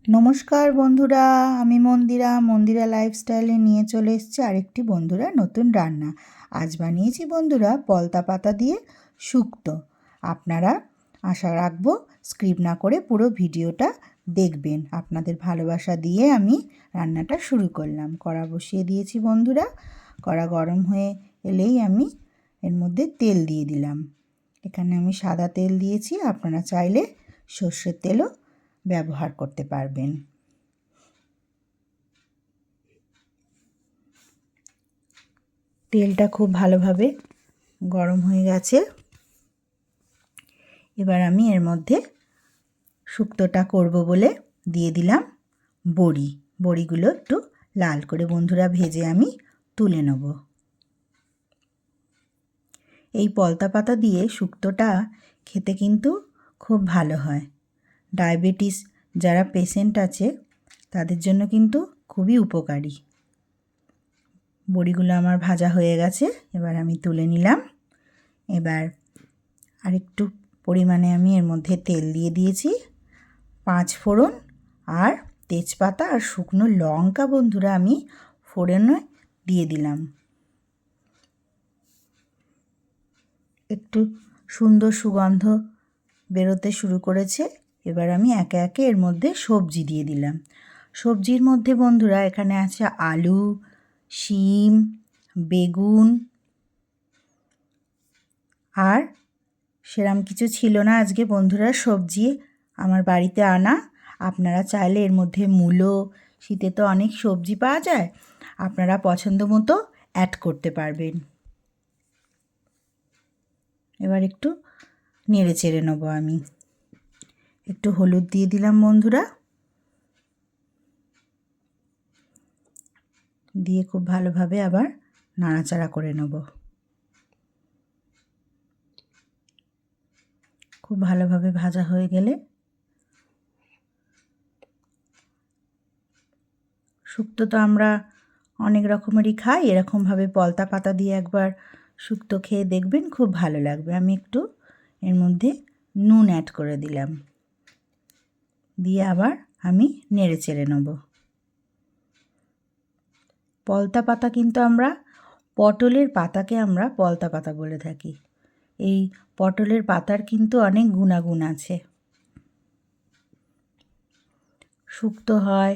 নমস্কার বন্ধুরা, আমি মন্দিরা লাইফস্টাইলে নিয়ে চলে এসেছি আরেকটি বন্ধুরা নতুন রান্না। আজ বানিয়েছি বন্ধুরা পলতা পাতা দিয়ে শুক্তো। আপনারা আশা রাখবো স্কিপ না করে পুরো ভিডিওটা দেখবেন। আপনাদের ভালোবাসা দিয়ে আমি রান্নাটা শুরু করলাম। কড়া বসিয়ে দিয়েছি বন্ধুরা। কড়া গরম হয়ে এলেই আমি এর মধ্যে তেল দিয়ে দিলাম। এখানে আমি সাদা তেল দিয়েছি, আপনারা চাইলে সর্ষের তেলও ব্যবহার করতে পারবেন। তেলটা খুব ভালোভাবে গরম হয়ে গেছে। এবার আমি এর মধ্যে শুক্তোটা করব বলে দিয়ে দিলাম বড়িগুলো একটু লাল করে বন্ধুরা ভেজে আমি তুলে নেব। এই পলতা পাতা দিয়ে শুক্তোটা খেতে কিন্তু খুব ভালো হয়। ডায়াবেটিস যারা পেশেন্ট আছে তাদের জন্য কিন্তু খুবই উপকারী। বড়িগুলো আমার ভাজা হয়ে গেছে, এবার আমি তুলে নিলাম। এবার আরেকটু পরিমাণে আমি এর মধ্যে তেল দিয়ে দিয়েছি। 5 ফোড়ন আর তেজপাতা আর শুকনো লঙ্কা বন্ধুরা আমি ফোড়নে দিয়ে দিলাম। একটু সুন্দর সুগন্ধ বেরোতে শুরু করেছে। এবার আমি একে একে এর মধ্যে সবজি দিয়ে দিলাম। সবজির মধ্যে বন্ধুরা এখানে আছে আলু, শিম, বেগুন, আর সেরকম কিছু ছিল না আজকে বন্ধুরা। সবজি আমার বাড়িতে আনা। আপনারা চাইলে এর মধ্যে মূলো, শীতে তো অনেক সবজি পাওয়া যায়, আপনারা পছন্দ মতো অ্যাড করতে পারবেন। এবার একটু নেড়ে চেড়ে নেব আমি। একটু হলুদ দিয়ে দিলাম বন্ধুরা, দিয়ে খুব ভালোভাবে আবার নাড়াচাড়া করে নেব। খুব ভালোভাবে ভাজা হয়ে গেলে শুক্তো তো আমরা অনেক রকমেরই খাই, এরকমভাবে পলতা পাতা দিয়ে একবার শুক্তো খেয়ে দেখবেন, খুব ভালো লাগবে। আমি একটু এর মধ্যে নুন অ্যাড করে দিলাম, দিয়ে আবার আমি নেড়ে চেড়ে নেব। পলতা পাতা কিন্তু আমরা পটলের পাতাকে আমরা পলতা পাতা বলে থাকি। এই পটলের পাতার কিন্তু অনেক গুণাগুণ আছে। শুক্তো হয়,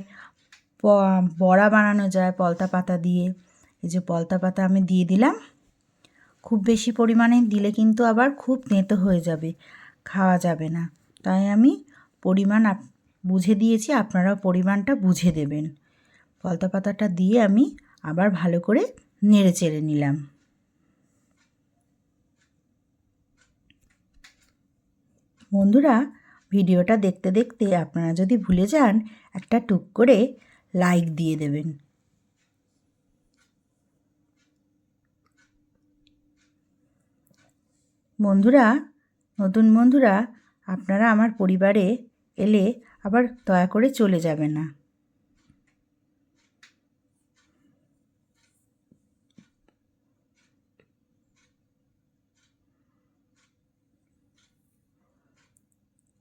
বড়া বানানো যায় পলতা পাতা দিয়ে। এই যে পলতা পাতা আমি দিয়ে দিলাম। খুব বেশি পরিমাণে দিলে কিন্তু আবার খুব তেঁতো হয়ে যাবে, খাওয়া যাবে না। তাই আমি পরিমাণ বুঝে দিয়েছি, আপনারাও পরিমাণটা বুঝে দেবেন। পলতা পাতাটা দিয়ে আমি আবার ভালো করে নেড়ে চেড়ে নিলাম। বন্ধুরা, ভিডিওটা দেখতে দেখতে আপনারা যদি ভুলে যান, একটা টুক করে লাইক দিয়ে দেবেন। বন্ধুরা, নতুন বন্ধুরা আপনারা আমার পরিবারে এলে আবার দয়া করে চলে যাবেন না।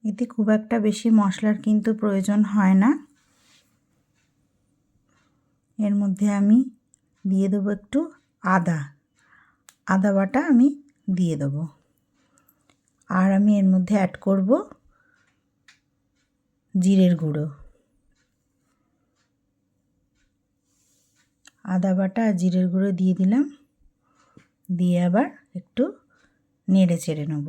এতে খুব একটা বেশি মশলার কিন্তু প্রয়োজন হয় না। এর মধ্যে আমি দিয়ে দেবো একটু আদা বাটা আমি দিয়ে দেবো। আর আমি এর মধ্যে অ্যাড করব জিরের গুঁড়ো। আদা বাটা আর জিরের গুঁড়ো দিয়ে দিলাম, দিয়ে আবার একটু নেড়ে চেড়ে নেব।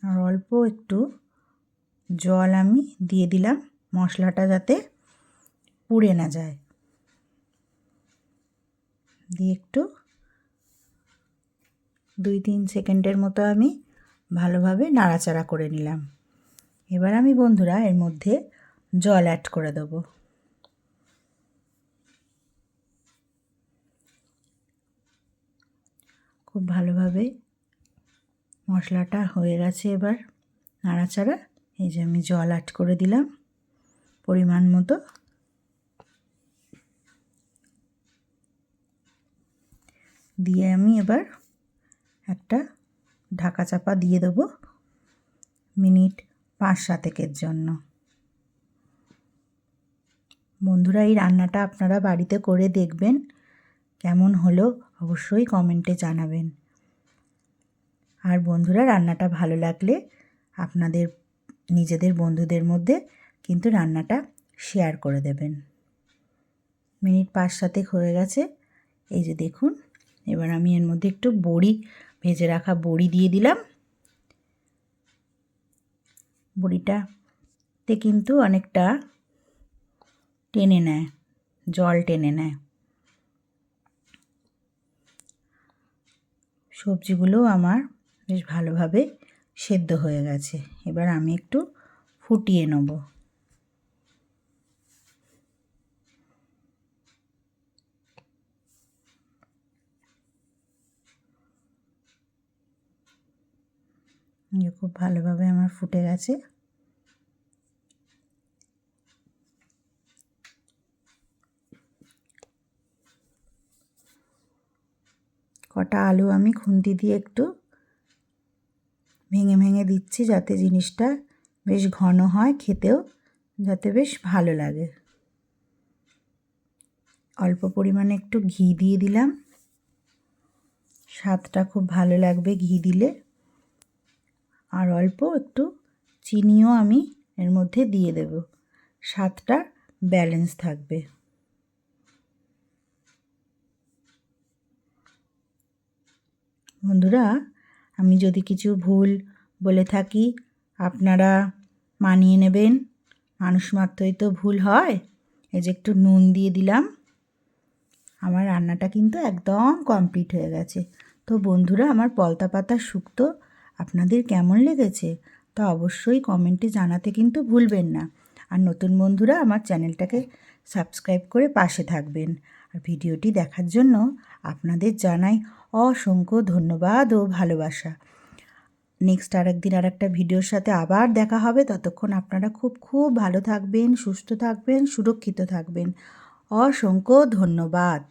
আর অল্প একটু জল আমি দিয়ে দিলাম, মশলাটা যাতে পুড়ে না যায়। দিয়ে একটু 2-3 সেকেন্ডের মতো আমি ভালোভাবে নাড়াচাড়া করে নিলাম। এবার আমি বন্ধুরা এর মধ্যে জল অ্যাড করে দেবো। খুব ভালোভাবে মশলাটা হয়ে গেছে। এবার নাড়াচাড়া, এই যে আমি জল অ্যাড করে দিলাম পরিমাণ মতো। দিয়ে আমি এবার একটা ঢাকা চাপা দিয়ে দেবো মিনিট 5-7 জন্য। বন্ধুরা, এই রান্নাটা আপনারা বাড়িতে করে দেখবেন, কেমন হলো অবশ্যই কমেন্টে জানাবেন। আর বন্ধুরা, রান্নাটা ভালো লাগলে আপনাদের নিজেদের বন্ধুদের মধ্যে কিন্তু রান্নাটা শেয়ার করে দেবেন। মিনিট 5-7 হয়ে গেছে, এই যে দেখুন। এবার আমি এর মধ্যে একটু বড়ি, ভেজে রাখা বড়ি দিয়ে দিলাম। বড়িটাতে কিন্তু অনেকটা টেনে নেয়, জল টেনে নেয়। সবজিগুলো আমার বেশ ভালোভাবে সেদ্ধ হয়ে গেছে। এবার আমি একটু ফুটিয়ে নেব। খুব ভালোভাবে আমার ফুটে গেছে। কটা আলু আমি খুন্তি দিয়ে একটু ভেঙে ভেঙে দিচ্ছি, যাতে জিনিসটা বেশ ঘন হয়, খেতেও যাতে বেশ ভালো লাগে। অল্প পরিমাণে একটু ঘি দিয়ে দিলাম, স্বাদটা খুব ভালো লাগবে ঘি দিলে। আর অল্প একটু চিনিও আমি এর মধ্যে দিয়ে দেব, স্বাদটা ব্যালেন্স থাকবে। বন্ধুরা, আমি যদি কিছু ভুল বলে থাকি আপনারা মানিয়ে নেবেন, মানুষ মাত্রই তো ভুল হয়। এই যে একটু নুন দিয়ে দিলাম। আমার রান্নাটা কিন্তু একদম কমপ্লিট হয়ে গেছে। তো বন্ধুরা, আমার পলতা পাতার শুক্তো আপনাদের কেমন লেগেছে তা অবশ্যই কমেন্টে জানাতে কিন্তু ভুলবেন না। আর নতুন বন্ধুরা আমার চ্যানেলটাকে সাবস্ক্রাইব করে পাশে থাকবেন। আর ভিডিওটি দেখার জন্য আপনাদের জানাই অসংখ্য ধন্যবাদ ও ভালোবাসা। নেক্সট আরেকদিন আরেকটা ভিডিওর সাথে আবার দেখা হবে। ততক্ষণ আপনারা খুব খুব ভালো থাকবেন, সুস্থ থাকবেন, সুরক্ষিত থাকবেন। অসংখ্য ধন্যবাদ।